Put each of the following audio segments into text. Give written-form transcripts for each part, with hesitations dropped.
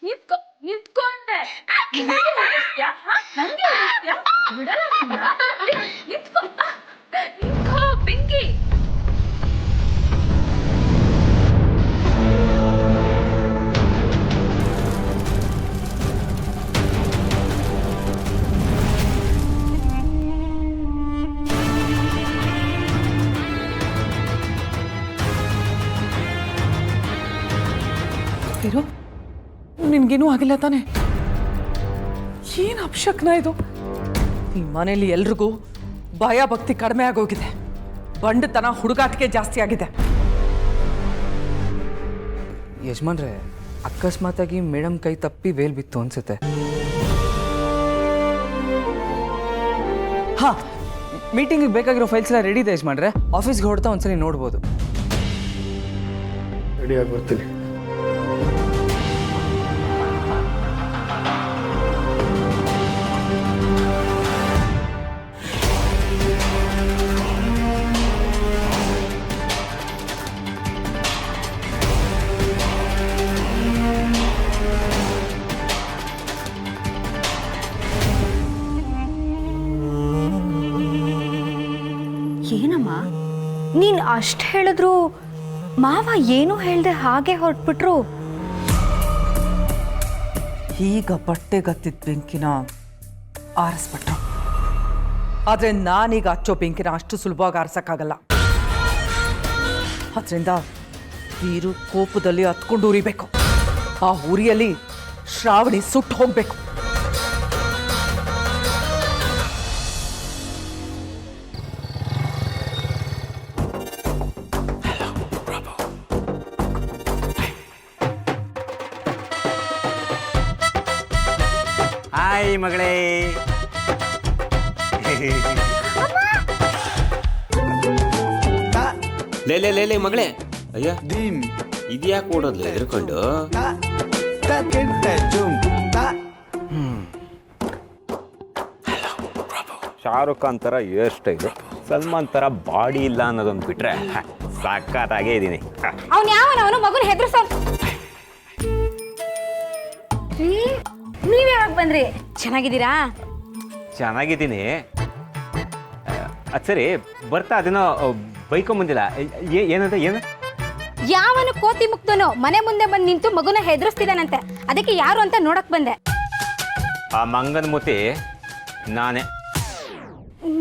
ನಿಂತ್ಕೊ ನಿಂತ್ಕೊಂಡೆ ನಂಗೆ ಹೊಡಿಸ್ತ್ಯಾ? ನಂಗೆ ಹೊಡಿಸ್ತ್ಯಾ? ಬಿಡಲ್ಲ ನಿನ್ನ. ನಿಂತ್ಕೊ ನಿಂತ್ಕೊ ಪಿಂಕಿ. ಇರು, ನಿನ್ಗೇನೂ ಆಗಿಲ್ಲ ತಾನೆ? ಏನು ಅಪಶಕ್ನ ಇದು? ಈ ಮನೇಲಿ ಎಲ್ರಿಗೂ ಭಯ ಭಕ್ತಿ ಕಡಿಮೆ ಆಗೋಗಿದೆ, ಬಂಡತನ ಹುಡುಗಾಟಿಕೆ ಜಾಸ್ತಿ ಆಗಿದೆ. ಯಜಮಾನ್ರೆ, ಅಕಸ್ಮಾತಾಗಿ ಮೇಡಮ್ ಕೈ ತಪ್ಪಿ ವೇಲ್ ಬಿತ್ತು ಅನ್ಸುತ್ತೆ. ಹಾ, ಮೀಟಿಂಗಿಗೆ ಬೇಕಾಗಿರೋ ಫೈಲ್ಸ್ ಎಲ್ಲ ರೆಡಿ ಇದೆ ಯಜಮಾನ್ರೆ. ಆಫೀಸ್ಗೆ ಹೊಡ್ತಾ ಒಂದ್ಸಲಿ ನೋಡ್ಬೋದು. ರೆಡಿಯಾಗಿ ಬರ್ತೀನಿ. ಏನಮ್ಮ ನೀನ್ ಅಷ್ಟು ಹೇಳಿದ್ರು ಮಾವ ಏನು ಹೇಳ್ದೆ ಹಾಗೆ ಹೊರಟ್ಬಿಟ್ರು. ಈಗ ಬಟ್ಟೆಗತ್ತಿದ್ದ ಬೆಂಕಿನ ಆರಿಸ್ಬಿಟ್ರು, ಆದ್ರೆ ನಾನೀಗ ಹಚ್ಚೋ ಬೆಂಕಿನ ಅಷ್ಟು ಸುಲಭವಾಗಿ ಆರಿಸಕ್ಕಾಗಲ್ಲ. ಅದರಿಂದ ನೀರು ಕೋಪದಲ್ಲಿ ಹತ್ಕೊಂಡು ಉರಿಬೇಕು. ಆ ಉರಿಯಲ್ಲಿ ಶ್ರಾವಣಿ ಸುಟ್ಟು ಹೋಗ್ಬೇಕು. ಹಾಯ್ ಮಗಳೇ. ಲೇ ಮಗಳೇ. ಅಯ್ಯ ಇದ್ಯಾಕೆ ಓಡೋದ್ಲ ಎದ್ರಕೊಂಡು? ಶಾರುಖ್ ಖಾನ್ ಥರ ಹೇರ್ ಸ್ಟೈಲು, ಸಲ್ಮಾನ್ ಥರ ಬಾಡಿ ಇಲ್ಲ ಅನ್ನೋದೊಂದು ಬಿಟ್ರೆ ಸಖತ್ತಾಗೇ ಇದ್ದೀನಿ. ಅವ್ನು ಯಾವನವನು ಮಗುನ ಹೆದರ್ಸ. ನೀವ್ ಯಾವಾಗ ಬಂದ್ರಿ? ಚೆನ್ನಾಗಿದ್ದೀರಾ? ಚೆನ್ನಾಗಿದ್ದೀನಿ. ಅದು ಸರಿ, ಬರ್ತಾ ಅದೇನೋ ಬೈಕೊಂಬಂದಿಲ್ಲ, ಏನಂತ ಏನು? ಯಾವನು ಕೋತಿ ಮುಕ್ತನೋ ಮನೆ ಮುಂದೆ ಬಂದು ನಿಂತು ಮಗುನ ಹೆದರ್ಸ್ತಿದ್ದಾನಂತೆ, ಅದಕ್ಕೆ ಯಾರು ಅಂತ ನೋಡಕ್ ಬಂದೆ. ಆ ಮಂಗನ ಮೂತಿ ನಾನೇ.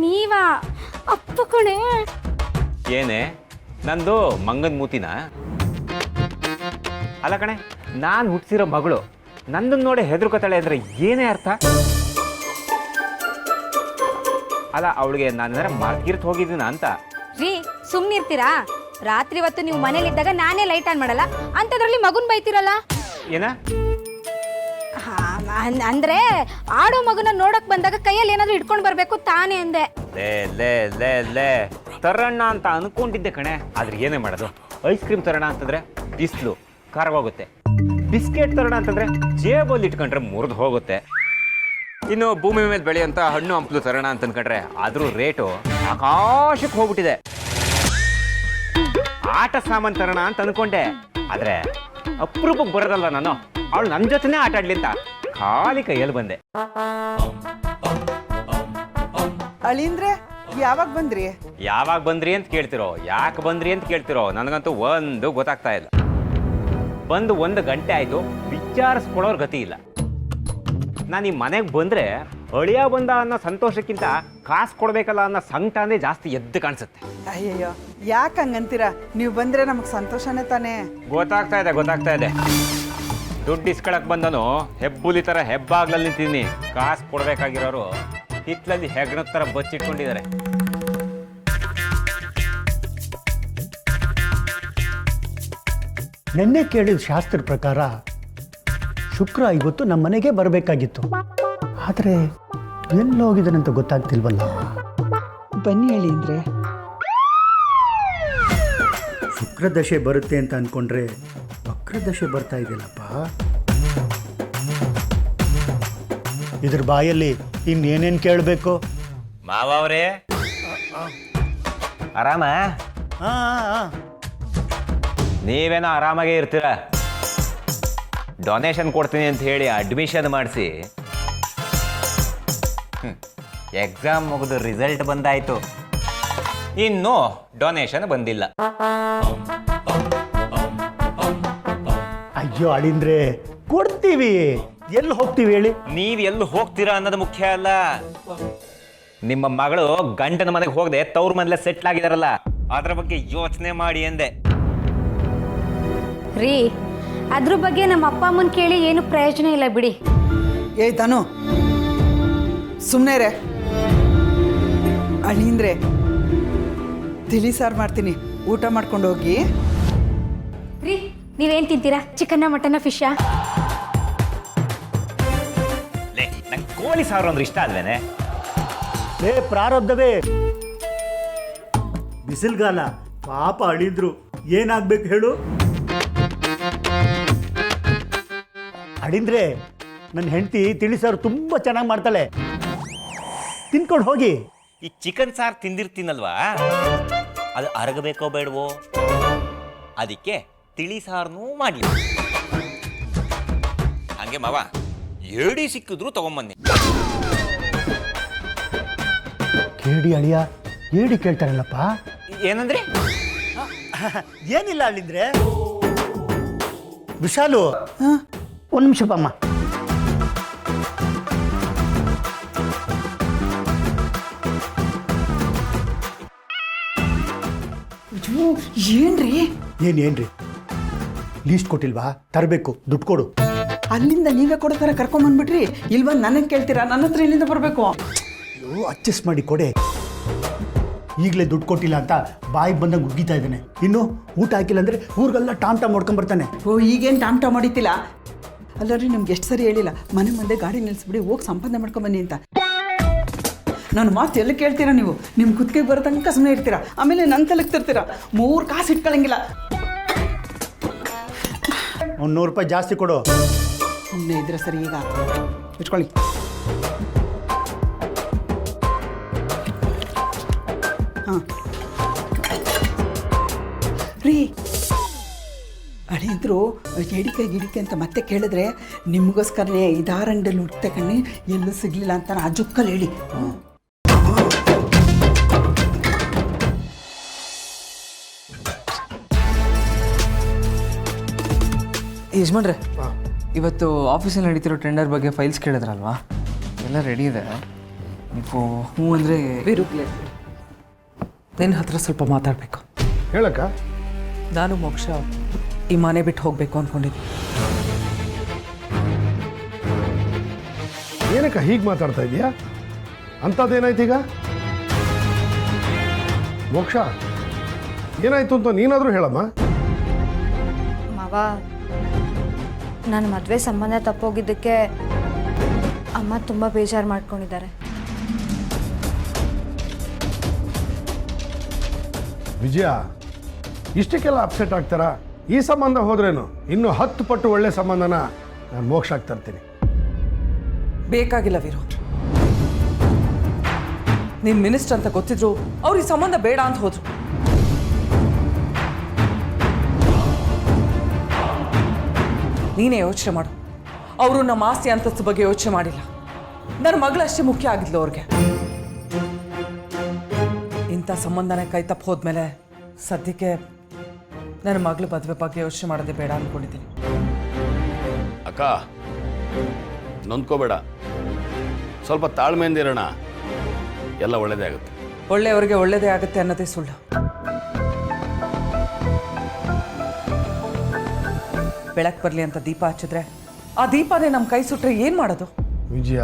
ನೀವಾ? ಅಪ್ಪ ಕಣೆ. ಏನೇ ನಂದು ಮಂಗನ ಮೂತಿನ? ಅಲ್ಲ ಕಣೆ, ನಾನು ಹುಟ್ಟಿಸಿರೋ ಮಗಳು ನಂದನ್ನು ನೋಡಿ ಹೆದರ್ಕೋತಾಳೆ ಅಂದ್ರೆ ಏನೇ ಅರ್ಥ? ಅಲ್ಲ, ಅವಳಿಗೆ ನಾನು ಮಾರ್ಗಿರ್ತ್ ಹೋಗಿದ್ದೀನ ಅಂತ. ರೀ ಸುಮ್ನಿರ್ತೀರಾ? ರಾತ್ರಿ ಹೊತ್ತು ನೀವು ಮನೇಲಿದ್ದಾಗ ನಾನೇ ಲೈಟ್ ಆನ್ ಮಾಡಲ್ಲ, ಅಂಥದ್ರಲ್ಲಿ ಮಗುನ್ ಬೈತಿರಲ್ಲ. ಏನ? ಅಂದ್ರೆ ಆಡೋ ಮಗುನ ನೋಡಕ್ ಬಂದಾಗ ಕೈಯಲ್ಲಿ ಏನಾದ್ರು ಇಟ್ಕೊಂಡು ಬರ್ಬೇಕು ತಾನೇ ಅಂದೆ. ಲೇ ತರಣ್ಣ ಅಂತ ಅನ್ಕೊಂಡಿದ್ದೆ ಕಣೆ, ಆದ್ರೆ ಏನೇ ಮಾಡೋದು? ಐಸ್ ಕ್ರೀಮ್ ತರೋಣ ಅಂತಂದ್ರೆ ಬಿಸಿಲು ಖಾರವಾಗುತ್ತೆ, ಬಿಸ್ಕೆಟ್ ತರೋಣ ಅಂತಂದ್ರೆ ಜೇಬಲ್ಲಿ ಇಟ್ಕೊಂಡ್ರೆ ಮುರಿದು ಹೋಗುತ್ತೆ. ಇನ್ನು ಭೂಮಿ ಮೇಲೆ ಬೆಳೆಯಂತ ಹಣ್ಣು ಹಂಪಲು ತರೋಣ ಅಂತ ಅನ್ಕೊಂಡ್ರೆ ಅದ್ರ ರೇಟು ಆಕಾಶಕ್ಕೆ ಹೋಗ್ಬಿಟ್ಟಿದೆ. ಆಟ ಸಾಮಾನು ತರೋಣ ಅಂತ ಅನ್ಕೊಂಡೆ, ಆದ್ರೆ ಅಪರೂಪಕ್ಕೆ ಬರೋದಲ್ಲ ನಾನು, ಅವಳು ನನ್ನ ಜೊತೆನೇ ಆಟ ಆಡ್ಲಿ ಅಂತ ಖಾಲಿ ಕೈಯಲ್ಲಿ ಬಂದೆ. ಅಳಿಂದ್ರೆ ಯಾವಾಗ ಬಂದ್ರಿ? ಯಾವಾಗ ಬಂದ್ರಿ ಅಂತ ಕೇಳ್ತಿರೋ, ಯಾಕೆ ಬಂದ್ರಿ ಅಂತ ಕೇಳ್ತಿರೋ, ನನಗಂತೂ ಒಂದು ಗೊತ್ತಾಗ್ತಾ ಇಲ್ಲ. ಬಂದು 1 ಗಂಟೆ ಆಯ್ತು, ವಿಚಾರಿಸ್ಕೊಳ್ಳೋರ್ ಗತಿ ಇಲ್ಲ. ನಾನು ಈ ಮನೆಗೆ ಬಂದ್ರೆ ಅಳಿಯ ಬಂದ ಅನ್ನೋ ಸಂತೋಷಕ್ಕಿಂತ ಕಾಸು ಕೊಡ್ಬೇಕಲ್ಲ ಅನ್ನೋ ಸಂಕಟನೇ ಜಾಸ್ತಿ ಎದ್ದು ಕಾಣಿಸುತ್ತೆ. ಅಯ್ಯಯ್ಯೋ, ಯಾಕೆ ಹಂಗಂತೀರಾ? ನೀವು ಬಂದ್ರೆ ನಮಗೆ ಸಂತೋಷನೇ ತಾನೇ. ಗೊತ್ತಾಗ್ತಾ ಇದೆ. ದುಡ್ಡು ಇಸ್ಕೊಳಕ್ ಬಂದನು ಹೆಬ್ಬುಲಿ ತರ ಹೆಬ್ಬಾಗ್ಲಲ್ಲಿ ನಿಂತಿದ್ದೀನಿ. ಕಾಸು ಕೊಡ್ಬೇಕಾಗಿರೋರು ಹಿತ್ಲಲ್ಲಿ ಹೆಗ್ಣದ ತರ ಬಚ್ಚಿಟ್ಕೊಂಡಿದ್ದಾರೆ. ನೆನ್ನೆ ಕೇಳಿದ ಶಾಸ್ತ್ರದ ಪ್ರಕಾರ ಶುಕ್ರ ಇವತ್ತು ನಮ್ಮ ಮನೆಗೆ ಬರಬೇಕಾಗಿತ್ತು, ಆದರೆ ಎಲ್ಲೋಗಿದ್ದಾನಂತ ಗೊತ್ತಾಗ್ತಿಲ್ವಲ್ಲ. ಬನ್ನಿ ಹೇಳಿ ಅಂದ್ರೆ ಶುಕ್ರದಶೆ ಬರುತ್ತೆ ಅಂತ ಅಂದ್ಕೊಂಡ್ರೆ ವಕ್ರದಶೆ ಬರ್ತಾ ಇದೆಯಲ್ಲಪ್ಪ. ಇದ್ರ ಬಾಯಲ್ಲಿ ಇನ್ನೇನೇನು ಕೇಳಬೇಕು? ಮಾವವ್ರೆ ಆರಾಮ? ನೀವೇನೋ ಆರಾಮಾಗೇ ಇರ್ತೀರ, ಡೊನೇಷನ್ ಕೊಡ್ತೀನಿ ಅಂತ ಹೇಳಿ ಅಡ್ಮಿಷನ್ ಮಾಡಿಸಿ ಎಕ್ಸಾಮ್ ಮುಗಿದು ರಿಸಲ್ಟ್ ಬಂದಾಯ್ತು, ಇನ್ನು ಡೊನೇಷನ್ ಬಂದಿಲ್ಲ. ಅಯ್ಯೋ ಅಳಿಂದ್ರೆ ಕೊಡ್ತೀವಿ, ಎಲ್ಲಿ ಹೋಗ್ತೀವಿ ಹೇಳಿ? ನೀವು ಎಲ್ಲಿ ಹೋಗ್ತೀರಾ ಅನ್ನೋದು ಮುಖ್ಯ ಅಲ್ಲ. ನಿಮ್ಮ ಮಗಳು ಗಂಡನ ಮನೆಗೆ ಹೋಗದೆ ತವ್ರ ಮನೇಲೆ ಸೆಟ್ಲ್ ಆಗಿದಾರಲ್ಲ, ಅದ್ರ ಬಗ್ಗೆ ಯೋಚನೆ ಮಾಡಿ ಎಂದೆ. ರೀ ಅದ್ರ ಬಗ್ಗೆ ನಮ್ಮ ಅಪ್ಪ ಅಮ್ಮನ ಕೇಳಿ ಏನು ಪ್ರಯೋಜನ ಇಲ್ಲ ಬಿಡಿ. ಏಯ್ ತಾನು ಸುಮ್ಮನೆ ರೇ. ಅಳಿಂದ್ರೆ ತಿಳಿ ಸಾರು ಮಾಡ್ತೀನಿ, ಊಟ ಮಾಡ್ಕೊಂಡು ಹೋಗಿ. ರೀ ನೀವೇನು ತಿಂತೀರಾ? ಚಿಕನ್ನ, ಮಟನ್ನ, ಫಿಶಾ? ನಂಗೆ ಕೋಳಿ ಸಾರು ಅಂದ್ರೆ ಇಷ್ಟ ಅಲ್ವೇನೆ? ಲೇ ಪ್ರಾರಬ್ಧವೇ, ಬಿಸಿಲ್ಗಾಲ ಪಾಪ ಅಳಿದ್ರು, ಏನಾಗ್ಬೇಕು ಹೇಳು? ಅಳಿಂದ್ರೆ ನನ್ನ ಹೆಂಡತಿ ತಿಳಿಸಾರು ತುಂಬ ಚೆನ್ನಾಗಿ ಮಾಡ್ತಾಳೆ, ತಿನ್ಕೊಂಡು ಹೋಗಿ. ಈ ಚಿಕನ್ ಸಾರು ತಿಂದಿರ್ತೀನಲ್ವಾ, ಅದು ಅರಗಬೇಕೋ ಬೇಡವೋ, ಅದಕ್ಕೆ ತಿಳಿ ಸಾರನೂ ಮಾಡಲಿ. ಹಂಗೆ ಮಾವ ಏಡಿ ಸಿಕ್ಕಿದ್ರು ತಗೊಂಬನ್ನಿ. ಕೇಳಿ ಅಳಿಯ, ಏಡಿ ಕೇಳ್ತಾರಲ್ಲಪ್ಪ. ಏನಂದ್ರೆ? ಏನಿಲ್ಲ ಅಳಿಂದ್ರೆ. ವಿಶಾಲು, ಒಂದು ನಿಮಿಷ ಬಮ್ಮ. ಏನ್ರಿ ಏನ್ರಿ ಲೀಸ್ಟ್ ಕೊಟ್ಟಿಲ್ವಾ? ತರಬೇಕು, ದುಡ್ಡು ಕೊಡು. ಅಲ್ಲಿಂದ ನೀವೇ ಕೊಡ್ತಾರ ಕರ್ಕೊಂಬಂದ್ಬಿಟ್ರಿ, ಇಲ್ಲಿ ಬಂದು ನನಗೆ ಕೇಳ್ತೀರಾ? ನನ್ನ ಹತ್ರ ಇಲ್ಲಿಂದ ಬರಬೇಕು. ಅಡ್ಜಸ್ಟ್ ಮಾಡಿ ಕೊಡೆ. ಈಗಲೇ ದುಡ್ಡು ಕೊಟ್ಟಿಲ್ಲ ಅಂತ ಬಾಯಿಗೆ ಬಂದಂಗೆ ಉಗ್ಗಿತಾ ಇದ್ದಾನೆ. ಇನ್ನು ಊಟ ಹಾಕಿಲ್ಲ ಅಂದರೆ ಊರಿಗೆಲ್ಲ ಟಾಮ್ ಮಾಡ್ಕೊಂಬರ್ತಾನೆ. ಓ ಈಗೇನು ಟಾಮ್ ಮಾಡಿತಿಲ್ಲ ಅಲ್ಲ ರೀ, ನಿಮ್ಗೆ ಎಷ್ಟು ಸರಿ ಹೇಳಿಲ್ಲ ಮನೆ ಮುಂದೆ ಗಾಡಿ ನಿಲ್ಲಿಸ್ಬಿಡಿ, ಹೋಗಿ ಸಂಪಾದನೆ ಮಾಡ್ಕೊಂಬನ್ನಿ ಅಂತ. ನಾನು ಮಾತು ಎಲ್ಲಿ ಕೇಳ್ತೀರಾ ನೀವು? ನಿಮ್ಮ ಕುತ್ತಿಗೆ ಬರೋ ತನಕ ಸುಮ್ಮನೆ ಇರ್ತೀರಾ, ಆಮೇಲೆ ನನ್ನ ತಲೆಗೆ ತರ್ತೀರಾ. 3 ಕಾಸು ಇಟ್ಕೊಳ್ಳಂಗಿಲ್ಲ. ಒಂದು 100 ರೂಪಾಯಿ ಜಾಸ್ತಿ ಕೊಡು. ಸುಮ್ಮನೆ ಇದ್ರೆ ಸರಿ. ಈಗ ಇಟ್ಕೊಳ್ಳಿ. ಹಾಂ ರೀ, ಅಳಿದ್ರು ಎಡಿಕೆ ಗಿಡಿಕೆ ಅಂತ ಮತ್ತೆ ಕೇಳಿದ್ರೆ ನಿಮಗೋಸ್ಕರನೇ ಇದಾರಂಡಲ್ಲಿ ಹುಟ್ಟೆ ಕಣ್ಣಿ ಎಲ್ಲೂ ಸಿಗಲಿಲ್ಲ ಅಂತ ಆ ಜುಕ್ಕಲ್ಲಿ ಹೇಳಿ. ಯಜಮಾನ್ರೆ, ಇವತ್ತು ಆಫೀಸಲ್ಲಿ ನಡೀತಿರೋ ಟೆಂಡರ್ ಬಗ್ಗೆ ಫೈಲ್ಸ್ ಕೇಳಿದ್ರಲ್ವಾ? ಎಲ್ಲ ರೆಡಿ ಇದೆ. ನೀವು ಹ್ಞೂ ಅಂದರೆ ವೀರು, ನಿನ್ನ ಹತ್ರ ಸ್ವಲ್ಪ ಮಾತಾಡಬೇಕು. ಹೇಳಕ್ಕ. ನಾನು ಮೋಕ್ಷ ಈ ಮನೆ ಬಿಟ್ಟು ಹೋಗಬೇಕು ಅಂದ್ಕೊಂಡಿದ್ದೀನಿ. ಏನಕ್ಕ ಹೀಗೆ ಮಾತಾಡ್ತಾ ಇದೀಯಾ? ಅಂಥದ್ದೇನಾಯ್ತು ಈಗ? ಮೋಕ್ಷ, ಏನಾಯ್ತು ಅಂತ ನೀನಾದರೂ ಹೇಳಮ್ಮ. ಮಾವ, ನನ್ನ ಮದುವೆ ಸಂಬಂಧ ತಪ್ಪೋಗಿದ್ದಕ್ಕೆ ಅಮ್ಮ ತುಂಬ ಬೇಜಾರು ಮಾಡ್ಕೊಂಡಿದ್ದಾರೆ. ವಿಜಯ, ಇಷ್ಟಕ್ಕೆಲ್ಲ ಅಪ್ಸೆಟ್ ಆಗ್ತಾರಾ? ಈ ಸಂಬಂಧ ಹೋದ್ರೇನು ಇನ್ನೂ 10 ಪಟ್ಟು ಒಳ್ಳೆ ಸಂಬಂಧನ ನಾನು ಮೋಕ್ಷ ಆಗ್ತರ್ತೀನಿ. ಬೇಕಾಗಿಲ್ಲ ವೀರು. ನೀನು ಮಿನಿಸ್ಟರ್ ಅಂತ ಗೊತ್ತಿದ್ರು ಅವ್ರು ಈ ಸಂಬಂಧ ಬೇಡ ಅಂತ ಹೋದ್ರು. ನೀನೇ ಯೋಚನೆ ಮಾಡು. ಅವರು ನಮ್ಮ ಆಸ್ತಿ ಅಂತಸ್ತು ಬಗ್ಗೆ ಯೋಚನೆ ಮಾಡಿಲ್ಲ. ನನ್ನ ಮಗಳಷ್ಟೇ ಮುಖ್ಯ ಆಗಿದ್ಲು ಅವ್ರಿಗೆ. ಇಂಥ ಸಂಬಂಧನೇ ಕೈ ತಪ್ಪು ಹೋದ್ಮೇಲೆ ಸದ್ಯಕ್ಕೆ ನನ್ನ ಮಗಳ ಮದುವೆ ಬಗ್ಗೆ ಯೋಚನೆ ಮಾಡೋದೇ ಬೇಡ ಅಂದ್ಕೊಂಡಿದ್ದೀನಿ. ಅಕ್ಕ, ನೊಂದ್ಕೋಬೇಡ, ಸ್ವಲ್ಪ ತಾಳ್ಮೆಯಿಂದ ಇರೋಣ, ಎಲ್ಲ ಒಳ್ಳೇದೇ ಆಗುತ್ತೆ. ಒಳ್ಳೆಯವರಿಗೆ ಒಳ್ಳೆಯದೇ ಆಗುತ್ತೆ ಅನ್ನೋದೇ ಸುಳ್ಳು. ಬೆಳಕು ಬರಲಿ ಅಂತ ದೀಪ ಹಚ್ಚಿದ್ರೆ ಆ ದೀಪನೇ ನಮ್ಮ ಕೈ ಸುಟ್ರೆ ಏನು ಮಾಡೋದು? ವಿಜಯ,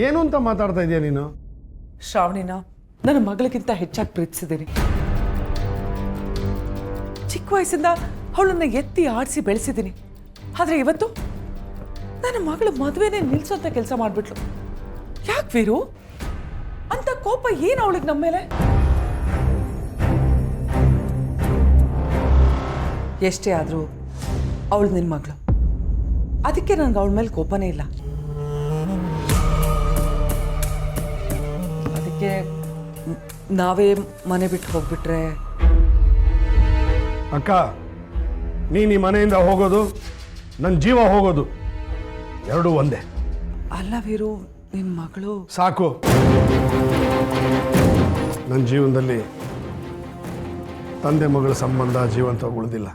ಏನು ಅಂತ ಮಾತಾಡ್ತಾ ಇದೀಯ ನೀನು? ಶ್ರಾವಣಿನ ನನ್ನ ಮಗಳಿಗಿಂತ ಹೆಚ್ಚಾಗಿ ಪ್ರೀತಿಸಿದ್ದೀನಿ. ಚಿಕ್ಕ ವಯಸ್ಸಿಂದ ಅವಳನ್ನ ಎತ್ತಿ ಆಡಿಸಿ ಬೆಳೆಸಿದ್ದೀನಿ. ಆದರೆ ಇವತ್ತು ನನ್ನ ಮಗಳು ಮದುವೆನೇ ನಿಲ್ಸೋಂಥ ಕೆಲಸ ಮಾಡಿಬಿಟ್ಲು. ಯಾಕೆ ವೀರು? ಅಂತ ಕೋಪ ಏನು ಅವಳಿಗೆ ನಮ್ಮ ಮೇಲೆ? ಎಷ್ಟೇ ಆದರೂ ಅವಳು ನಿನ್ನ ಮಗಳು, ಅದಕ್ಕೆ ನನಗೆ ಅವಳ ಮೇಲೆ ಕೋಪನೇ ಇಲ್ಲ. ಅದಕ್ಕೆ ನಾವೇ ಮನೆ ಬಿಟ್ಟು ಹೋಗ್ಬಿಟ್ರೆ. ಅಕ್ಕ, ನೀನು ಈ ಮನೆಯಿಂದ ಹೋಗೋದು ನನ್ನ ಜೀವ ಹೋಗೋದು ಎರಡೂ ಒಂದೇ. ಅಲ್ಲ ವೀರು, ನಿನ್ನ ಮಗಳು ಸಾಕು. ನನ್ನ ಜೀವನದಲ್ಲಿ ತಂದೆ ಮಗಳ ಸಂಬಂಧ ಜೀವಂತ ಉಳಿದಿಲ್ಲ.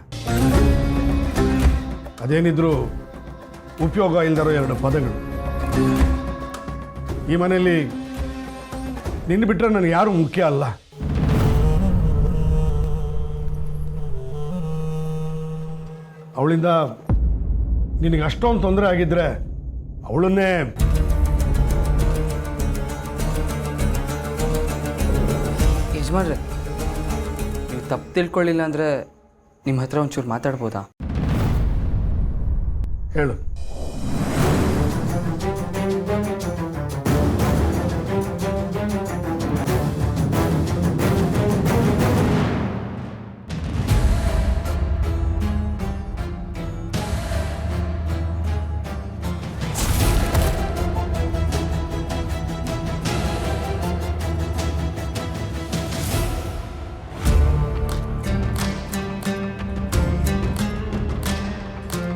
ಅದೇನಿದ್ರು ಉಪಯೋಗ ಇಲ್ದಿರೋ ಎರಡು ಪದಗಳು. ಈ ಮನೆಯಲ್ಲಿ ನಿನ್ನ ಬಿಟ್ಟರೆ ನನಗೆ ಯಾರೂ ಮುಖ್ಯ ಅಲ್ಲ. ಅವಳಿಂದ ನಿನಗೆ ಅಷ್ಟೊಂದು ತೊಂದರೆ ಆಗಿದ್ರೆ ಅವಳನ್ನೇ ಯಜಮಾನ್ರೆ, ನೀವು ತಪ್ಪು ತಿಳ್ಕೊಳ್ಳಿಲ್ಲ ಅಂದರೆ ನಿಮ್ಮ ಹತ್ರ ಒಂಚೂರು ಮಾತಾಡ್ಬೋದಾ? ಹೇಳು.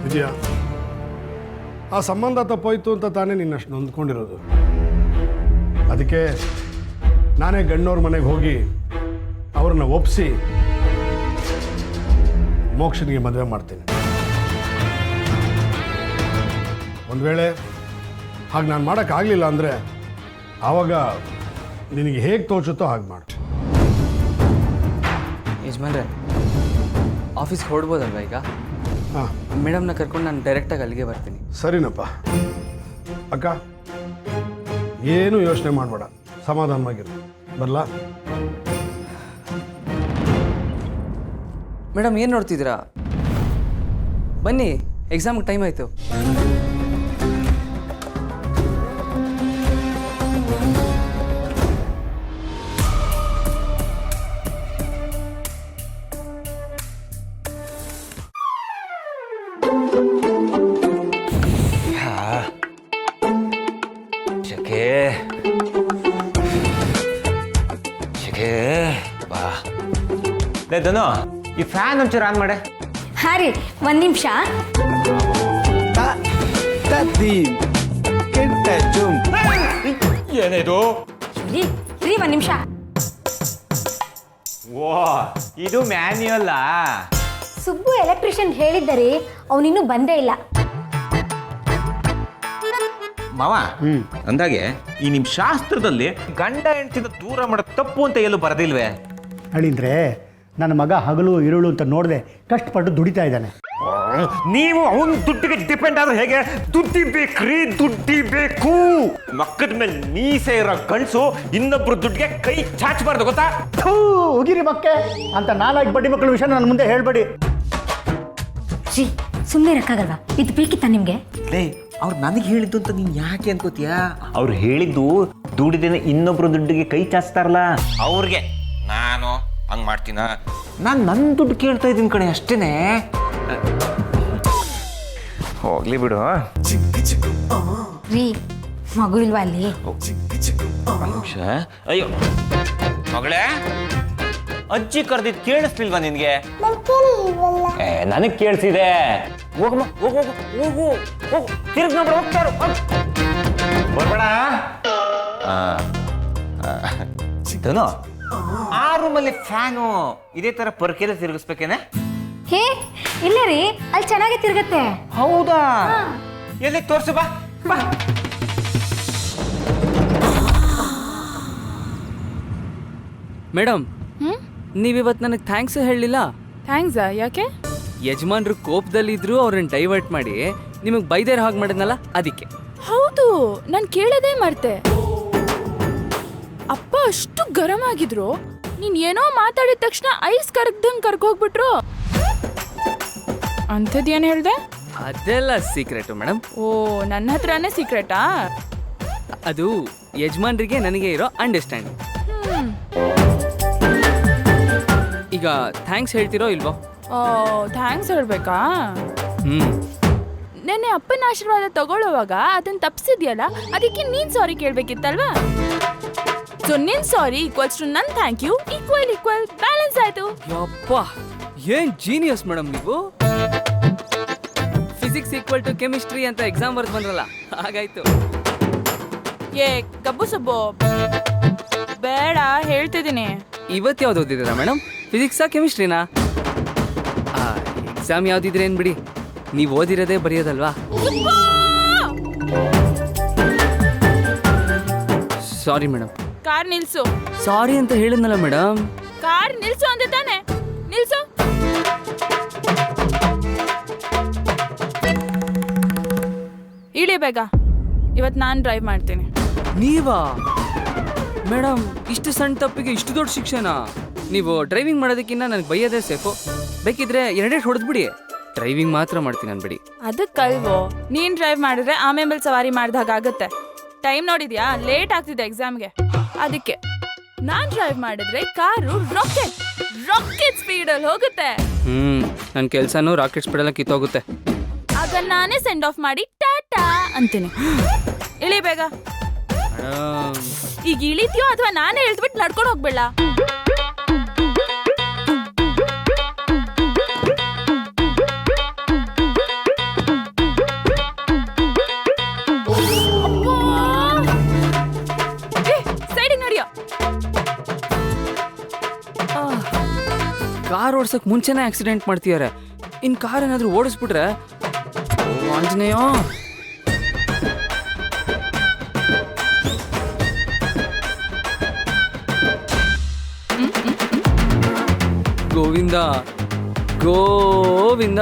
ವಿಜಯ, ಆ ಸಂಬಂಧ ತಪ್ಪೋಯ್ತು ಅಂತ ತಾನೇ ನಿನ್ನಷ್ಟು ನೊಂದ್ಕೊಂಡಿರೋದು. ಅದಕ್ಕೆ ನಾನೇ ಗಣ್ಣವ್ರ ಮನೆಗೆ ಹೋಗಿ ಅವ್ರನ್ನ ಒಪ್ಪಿಸಿ ಮೋಕ್ಷನಿಗೆ ಮದುವೆ ಮಾಡ್ತೀನಿ. ಒಂದು ವೇಳೆ ಹಾಗೆ ನಾನು ಮಾಡೋಕ್ಕಾಗಲಿಲ್ಲ ಅಂದರೆ ಆವಾಗ ನಿನಗೆ ಹೇಗೆ ತೋಚುತ್ತೋ ಹಾಗೆ ಮಾಡು. ಯಜಮಾನ್ರೆ, ಆಫೀಸ್ಗೆ ಹೊರಡ್ಬೋದಲ್ವ ಈಗ? ಹಾಂ, ಮೇಡಮ್ನ ಕರ್ಕೊಂಡು ನಾನು ಡೈರೆಕ್ಟಾಗಿ ಅಲ್ಲಿಗೆ ಬರ್ತೀನಿ. ಸರಿನಪ್ಪ. ಅಕ್ಕ, ಏನು ಯೋಚನೆ ಮಾಡಬೇಡ, ಸಮಾಧಾನವಾಗಿರು. ಬರಲಾ? ಮೇಡಮ್, ಏನು ನೋಡ್ತಿದ್ದೀರಾ? ಬನ್ನಿ, ಎಕ್ಸಾಮ್ಗೆ ಟೈಮ್ ಆಯಿತು. ಧನು, ಈ ಫ್ಯಾನ್ ಒಂಚೂರು ಆನ್ ಮಾಡೆ. ಹಾಂ ರೀ, ಒಂದು ನಿಮಿಷ. ಏನಿದು? ರೀ ರೀ, ಒಂದು ನಿಮಿಷ. ಓ, ಇದು ಮ್ಯಾನ್ಯುಯಲ್. ಸುಬ್ಬು ಎಲೆಕ್ಟ್ರಿಷಿಯನ್ ಹೇಳಿದ್ದರಿ, ಅವನಿನ್ನೂ ಬಂದೇ ಇಲ್ಲ. ಮಾವ, ಅಂದಾಗೆ ಈ ನಿಮ್ ಶಾಸ್ತ್ರದಲ್ಲಿ ಗಂಡ ಹೆಂಡತಿನ ದೂರ ಮಾಡೋದು ತಪ್ಪು ಅಂತ ಎಲ್ಲೂ ಬರದಿಲ್ವೇ? ಅಳಿಂದ್ರೆ ನನ್ನ ಮಗ ಹಗಲು ಇರುಳು ಅಂತ ನೋಡದೆ ಕಷ್ಟಪಟ್ಟು ದುಡಿತಾ ಇದ್ದಾನೆ. ನೀವು ಅವನ ದುಡ್ಡಿಗೆ ಡಿಪೆಂಡ್ ಆದ್ರೆ ಹೇಗೆ? ದುಡ್ಡಿ ಬೇಕ್ರಿ, ದುಡ್ಡಿ ಬೇಕು. ಮಕ್ಕದ ಮೇಲೆ ಮೀಸೆ ಇರೋ ಗಂಡಸು ಇನ್ನೊಬ್ರು ದುಡ್ಡಿಗೆ ಕೈ ಚಾಚಬಾರ್ದು, ಗೊತ್ತಾ? ಹೋಗಿರಿ ಮಕ್ಕೆ ಅಂತ ನಾಲ್ಕು ಬಡ್ಡಿ ಮಕ್ಕಳ ವಿಷಯ ನನ್ನ ಮುಂದೆ ಹೇಳ್ಬೇಡಿ. ರೀ, ಸುಮ್ಮನೆ ಇರಕ್ಕಾಗಲ್ವಾ? ಇದು ಬೇಕಿತ್ತ ನಿಮಗೆ? ಅವ್ರು ನನಗೆ ಹೇಳಿದ್ದು ಅಂತ ನೀನ್ ಯಾಕೆ ಅನ್ಕೋತೀಯ? ಅವ್ರು ಹೇಳಿದ್ದು ದುಡಿದೇನೆ ಇನ್ನೊಬ್ರು ದುಡ್ಡಿಗೆ ಕೈ ಚಾಚ್ತಾರಲ್ಲ ಅವ್ರಿಗೆ. ನಾನು ಹಂಗ್ ಮಾಡ್ತೀನ? ನಾನು ನನ್ನ ದುಡ್ಡು ಕೇಳ್ತಾ ಇದ್ದೀನಿ ಕಣೆ, ಅಷ್ಟೇನೆ. ಹೋಗ್ಲಿ ಬಿಡು. ರೀ, ಮಗು ಇಲ್ವಾ ಅಲ್ಲಿ? ಒಂದ್ ನಿಮಿಷ. ಅಯ್ಯೋ ಮಗಳೇ, ಅಜ್ಜಿ ಕರೆದಿದ್ದು ಕೇಳಿಸ್ಲಿಲ್ವಾ ನಿನ್ಗೆ? ನನಗೆ ಕೇಳಿಸಿದೆ. ಹೋಗಮ್ಮ, ಹೋಗು ಹೋಗು ಹೋಗು, ತಿರುಗಿ ನೋಡ್ಬೇಡ, ಹೋಗ್ತಾರು ಬರ್ಬೇಡ. ಧನು, ಆ ರೂಮಲ್ಲಿ ಫ್ಯಾನು ಇದೇ ತರ ಪರ್ಕೆಲ್ಲ ತಿರುಗಿಸ್ಬೇಕೇನೆ? ಹೇ ಇಲ್ಲ ರೀ, ಅಲ್ಲಿ ಚೆನ್ನಾಗಿ ತಿರುಗತ್ತೆ. ಹೌದಾ? ಎಲ್ಲಿ ತೋರ್ಸು, ಬಾ ಬಾ. ಮೇಡಮ್, ನೀವಿವತ್ತು ನನಗೆ ಥ್ಯಾಂಕ್ಸ್ ಹೇಳಲಿಲ್ಲ. ಥ್ಯಾಂಕ್ಸಾ? ಯಾಕೆ? ಯಜಮಾನ್ರು ಕೋಪದಲ್ಲಿದ್ರು ಅವ್ರನ್ನ ಡೈವರ್ಟ್ ಮಾಡಿ ನಿಮಗೆ ಬೈದೇರ್ ಹಾಗೆ ಮಾಡಿದ್ನಲ್ಲ, ಅದಕ್ಕೆ. ಹೌದು, ನಾನು ಕೇಳೋದೇ ಮರ್ತೆ. ಅಪ್ಪ ಅಷ್ಟು ಗರಂ ಆಗಿದ್ರು, ನೀನ್ ಏನೋ ಮಾತಾಡಿದ ತಕ್ಷಣ ಐಸ್ ಕರ್ಗ್ದಂಗ್ ಕರ್ಕೋಗ್ಬಿಟ್ರು. ಅಂಥದ್ದೇನು ಹೇಳ್ದೆ? ಅದೆಲ್ಲ ಸೀಕ್ರೆಟು ಮೇಡಮ್. ಓ, ನನ್ನ ಹತ್ರನೇ ಸೀಕ್ರೆಟಾ? ಅದು ಯಜಮಾನ್ರಿಗೆ ನನಗೆ ಇರೋ ಅಂಡರ್ಸ್ಟ್ಯಾಂಡಿಂಗ್. ಈಗ ಥ್ಯಾಂಕ್ಸ್ ಹೇಳ್ತಿರೋ ಇಲ್ವೋ? ಓ, ಥ್ಯಾಂಕ್ಸ್ ಹೇಳ್ಬೇಕಾ? ಹ್ಮ್. ನೆನ್ನೆ ಅಪ್ಪನ ಆಶೀರ್ವಾದ ತಗೊಳ್ಳುವಾಗ ಅದನ್ನ ತಪ್ಪಿಸಿದ್ಯಲ್ಲ, ಅದಕ್ಕೆ ನೀನ್ ಸಾರಿ ಕೇಳ್ಬೇಕಿತ್ತಲ್ವಾ? ಸೊ ನಿನ್ ಸಾರಿ ಈಕ್ವಲ್ಸ್ ಟು ನನ್ ಥ್ಯಾಂಕ್ ಯು, ಈಕ್ವಲ್ ಬ್ಯಾಲೆನ್ಸ್ ಆಯ್ತು. ಯಪ್ಪ, ಏನ್ ಜೀನಿಯಸ್ ಮೇಡಮ್ ನೀವು. ಫಿಸಿಕ್ಸ್ ಈಕ್ವಲ್ ಟು ಕೆಮಿಸ್ಟ್ರಿ ಅಂತ ಎಕ್ಸಾಮ್ ಬರ್ದು ಬಂದ್ರಲ್ಲ ಹಾಗಾಯ್ತು. ಏ ಗಬ್ಬು ಸಬ್ಬು ಬೇಡ ಹೇಳ್ತಿದ್ದೀನಿ. ಇವತ್ತು ಯಾವ್ದು ಓದಿದ್ದೀರಾ ಮೇಡಮ್? ಫಿಸಿಕ್ಸಾ ಕೆಮಿಸ್ಟ್ರಿನಾ? ಎಕ್ಸಾಮ್ ಯಾವ್ದಿದ್ರೆ ಏನ್ ಬಿಡಿ, ನೀವು ಓದಿರೋದೇ ಬರೆಯೋದಲ್ವಾ. Sorry madam. ಕಾರ್ ನಿಲ್ಸು. ಸಾರಿ ಅಂತ ಹೇಳಿದ್ನಲ್ಲ ಮೇಡಮ್. ಕಾರ್ ನಿಲ್ಸು ಅಂದೆ ತಾನೆ, ನಿಲ್ಸು. ಇಳಿ ಬೇಗ, ಇವತ್ತು ನಾನು ಡ್ರೈವ್ ಮಾಡ್ತೀನಿ. ನೀವಾ ಮೇಡಮ್? ಇಷ್ಟು ಸಣ್ಣ ತಪ್ಪಿಗೆ ಇಷ್ಟು ದೊಡ್ಡ ಶಿಕ್ಷೆನಾ? ನೀವು ಡ್ರೈವಿಂಗ್ ಮಾಡೋದಕ್ಕಿಂತ ನನಗೆ ಬೈಯೋದೇ ಸೇಫು. ಬೇಕಿದ್ರೆ ಎರಡೇ ಹೊಡೆದ್ಬಿಡಿ, ಡ್ರೈವಿಂಗ್ ಮಾತ್ರ ಮಾಡ್ತೀನಿ ಅನ್ಬಿಡಿ. ಅದಕ್ಕಲ್ವೋ ನೀನ್ ಡ್ರೈವ್ ಮಾಡಿದ್ರೆ ಆಮೇಲೆ ಸವಾರಿ ಮಾಡ್ದಾಗ ಆಗುತ್ತೆ. ಟೈಮ್ ನೋಡಿದ್ಯಾ, ಲೇಟ್ ಆಗ್ತಿದೆ ಎಕ್ಸಾಮ್ಗೆ. ಅದಕ್ಕೆ ನಾನ್ ಡ್ರೈವ್ ಮಾಡಿದ್ರೆ ಕಾರು ರಾಕೆಟ್ ಸ್ಪೀಡಲ್ಲಿ ಹೋಗುತ್ತೆ. ನನ್ನ ಕೆಲಸನೂ ರಾಕೆಟ್ ಸ್ಪೀಡಲ್ಲಿ ಕಿತ್ತೋಗುತ್ತೆ. ಆಗ ನಾನೇ ಸೆಂಡ್ ಆಫ್ ಮಾಡಿ ಟಾಟಾ ಅಂತೀನಿ. ಇಳಿ ಬೇಗ. ಈಗ ಇಳಿತೀಯೋ ಅಥವಾ ನಾನೇ ಹೇಳ್ಬಿಟ್ಟು ನಡ್ಕೊಂಡು ಹೋಗ್ಬೇಡ. ಸೈಡಿಗೆ ನಡಿಯೋ. ಕಾರ್ ಓಡ್ಸಕ್ ಮುಂಚೆನೇ ಆಕ್ಸಿಡೆಂಟ್ ಮಾಡ್ತಿದ್ದಾರೆ, ಇನ್ ಕಾರ್ ಏನಾದ್ರೂ ಓಡಿಸ್ಬಿಟ್ರೆ Anjaneya. Govinda Govinda.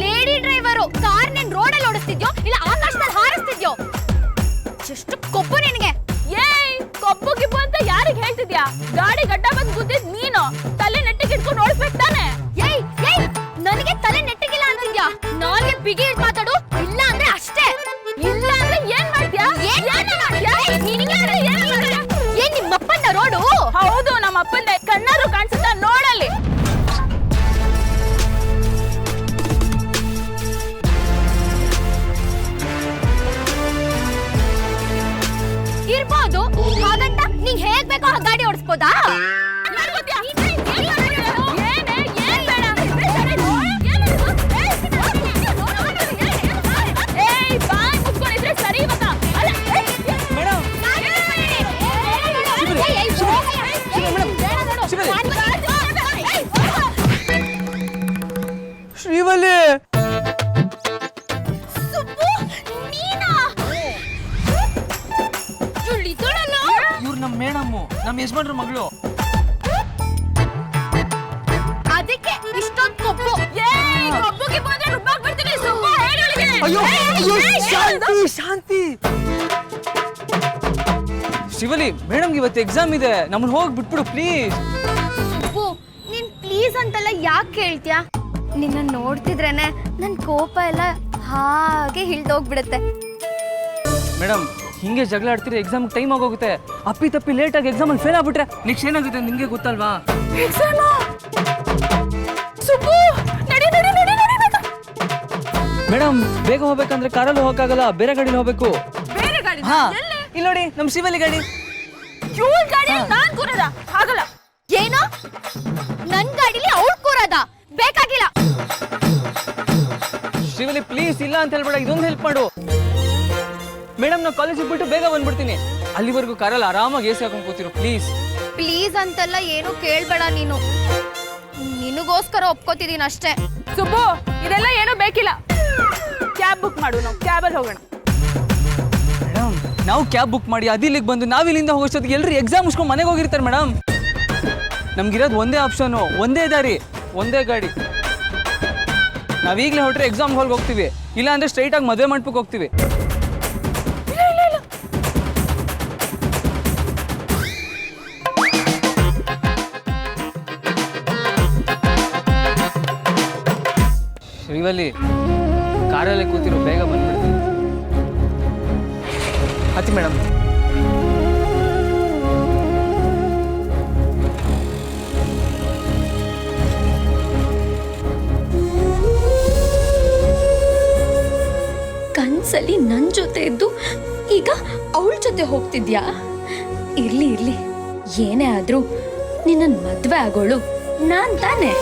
Lady driver car ನೀನ್ ರೋಡಲ್ಲಿ ಓಡಿಸ್ತಿದ್ಯೋ ಇಲ್ಲ ಆಕಾಶದಲ್ಲಿ ಹಾರಿಸ್ತಿದ್ಯೋ? ಎಷ್ಟು ಕೊಬ್ಬು ನಿನಗೆ! ಏಯ್ ಕೊಬ್ಬು ಗಿಬ್ಬು ಅಂತ ಯಾರಿಗೆ ಹೇಳ್ತಿದ್ಯಾ? ಗಾಡಿ ಗಡ್ಡ ಬಂದು ಗುದ್ದಿದ್ ನೀನು, ತಲೆ ನೆಟ್ಟಿಗೆ ಇಟ್ಕೊಂಡು ಓಡಿಸ್ಬೇಕು ತಾನೆ. ಏಯ್ ಏಯ್ ನನಗೆ ತಲೆ ನೆಟ್ಟಿಗಿಲ್ಲ ಅಂತಿದ್ಯಾ? ನಾಲ್ಗೆ ಬಿಗಿ ಇಟ್ ಮಾತಾಡು, ಇಲ್ಲ ಅಂದ್ರೆ ಅಷ್ಟೇ. ಇಲ್ಲ ಅಂದ್ರೆ ಏನ್ ಮಾಡ್ತೀಯಾ? ಏನ್ ಮಾಡ್ತೀಯಾ? ಏನ್ ನಿಮ್ಮಪ್ಪನ ರೋಡು? ಹೌದು, ನಮ್ಮ ಅಪ್ಪಂದೆ. ಕಣ್ಣಾರು ಕಾಣಿಸುತ್ತಾ ನೋಡಲ್ಲಿ. ಇರ್ಬೋದು, ಹಾಗಂತ ನೀನ್ ಹೇಗ್ ಬೇಕೋ ಹಾಗೆ ಗಾಡಿ ಓಡಿಸ್ಬೋದಾ? ಶ್ರೀವಲ್ಲಿ, ಇವ್ರು ನಮ್ಮ ಮೇಡಮ್ಮು, ನಮ್ಮ ಯಜಮಾನ್ರ ಮಗಳು. ಅದಕ್ಕೆ ಇಷ್ಟೊಂದು ಕೊಬ್ಬು. ಕೊಬ್ಬುಗೆ ಬಂದ್ರೆ ರುಬ್ಬಾಕ್ ಬರ್ತೀನಿ. ಸುಬ್ಬು ಹೇಳೋಳಿಗೆ. ಶಾಂತಿ. ಶಿವಲಿ, ಮೇಡಮ್ಗೆ ಇವತ್ತು ಎಕ್ಸಾಮ್ ಇದೆ, ನಮ್ಮನ್ನ ಹೋಗಿ ಬಿಟ್ಬಿಡು ಪ್ಲೀಸ್. ಸುಬ್ಬು, ನೀನ್ ಪ್ಲೀಸ್ ಅಂತೆಲ್ಲ ಯಾಕೆ ಕೇಳ್ತೀಯಾ? ನಿನ್ನ ನೋಡ್ತಿದ್ರೇನೆ ನನ್ ಕೋಪ ಎಲ್ಲ ಹಾಗೆ ಹಿಳ್ದೋಗ್ಬಿಡುತ್ತೆ. ಮೇಡಮ್, ಹಿಂಗೆ ಜಗಳ ಆಡ್ತೀರಿ, ಎಕ್ಸಾಮ್ ಟೈಮ್ ಆಗೋಗುತ್ತೆ. ಅಪ್ಪಿ ತಪ್ಪಿ ಲೇಟ್ ಆಗಿ ಎಕ್ಸಾಮ್ ಅಲ್ಲಿ ಫೇಲ್ ಆಗ್ಬಿಟ್ರೆ ನೆಕ್ಸ್ಟ್ ಏನಾಗುತ್ತೆ ನಿಮ್ಗೆ ಗೊತ್ತಲ್ವಾ? ಮೇಡಮ್, ಬೇಗ ಹೋಗ್ಬೇಕಂದ್ರೆ ಕಾರಲ್ಲಿ ಹೋಗಕ್ಕಾಗಲ್ಲ, ಬೇರೆ ಗಾಡಿಲಿ ಹೋಗ್ಬೇಕು. ಬೇರೆ ಗಾಡಿ? ಹಾ, ಇಲ್ಲಿ ನೋಡಿ, ನಮ್ ಶಿವಲಿ ಗಾಡಿ. ಇವಳ ಗಾಡಿ ನಾನ್ ಕೂರದ ಆಗಲ್ಲ. ಏನೋ ನನ್ ಗಾಡಿಲಿ ಅವ್ಳು ಕೂರದ? ಬೇಕಾಗಿಲ್ಲ. ಶಿವಲಿ ಪ್ಲೀಸ್, ಇಲ್ಲ ಅಂತ ಹೇಳ್ಬೇಡ, ಇದೊಂದು ಹೆಲ್ಪ್ ಮಾಡು. ಮೇಡಮ್ ನಾವು ಕಾಲೇಜಿಗೆ ಬಿಟ್ಟು ಬೇಗ ಬಂದ್ಬಿಡ್ತೀನಿ. ಅಲ್ಲಿವರೆಗೂ ಕಾರಲ್ಲಿ ಆರಾಮಾಗಿ ಎಸಿ ಹಾಕೊಂಡು ಕೂತಿರು ಪ್ಲೀಸ್. ಪ್ಲೀಸ್ ಅಂತೆಲ್ಲ ಏನು ಕೇಳ್ಬೇಡ ನೀನು. ನಿನಗೋಸ್ಕರ ಒಪ್ಕೋತಿದ್ದೀನಿ ಅಷ್ಟೇ. ಸುಬ್ಬು ಇದೆಲ್ಲ ಏನೂ ಬೇಕಿಲ್ಲ. ಕ್ಯಾಬ್ ಬುಕ್ ಮಾಡು, ನಾವು ಕ್ಯಾಬಲ್ಲಿ ಹೋಗೋಣ. ಮೇಡಮ್ ನಾವು ಕ್ಯಾಬ್ ಬುಕ್ ಮಾಡಿ ಅದಿಲ್ಲಿಗೆ ಬಂದು ನಾವಿಲ್ಲಿಂದ ಹೋಗೋಷ್ಟೊತ್ತಿಗೆ ಎಲ್ಲರೂ ಎಕ್ಸಾಮ್ ಮುಗಿಸ್ಕೊಂಡು ಮನೆಗೆ ಹೋಗಿರ್ತಾರೆ ಮೇಡಮ್. ನಮ್ಗಿರೋದು ಒಂದೇ ಆಪ್ಷನು, ಒಂದೇ ದಾರಿ, ಒಂದೇ ಗಾಡಿ. ನಾವೀಗಲೇ ಹೊರಟ್ರೆ ಎಕ್ಸಾಮ್ ಹಾಲ್ಗೆ ಹೋಗ್ತೀವಿ, ಇಲ್ಲ ಅಂದ್ರೆ ಸ್ಟ್ರೈಟಾಗಿ ಮದುವೆ ಮಂಟಪಕ್ಕೆ ಹೋಗ್ತೀವಿ. ಶ್ರೀವಲ್ಲಿ ಕಾರಲ್ಲೇ ಕೂತಿರೋ, ಬೇಗ ಬಂದ್ಬಿಡ್ತೀನಿ. ಹತ್ತಿ ಮೇಡಮ್. ಕನ್ಸಲ್ಲಿ ನನ್ನ ಜೊತೆ ಇದ್ದು ಈಗ ಅವಳ ಜೊತೆ ಹೋಗ್ತಿದ್ಯಾ? ಇರ್ಲಿ ಇರ್ಲಿ, ಏನೇ ಆದ್ರೂ ನಿನ್ನ ಮದ್ವೆ ಆಗೋಳು ನಾನ್ ತಾನೆ.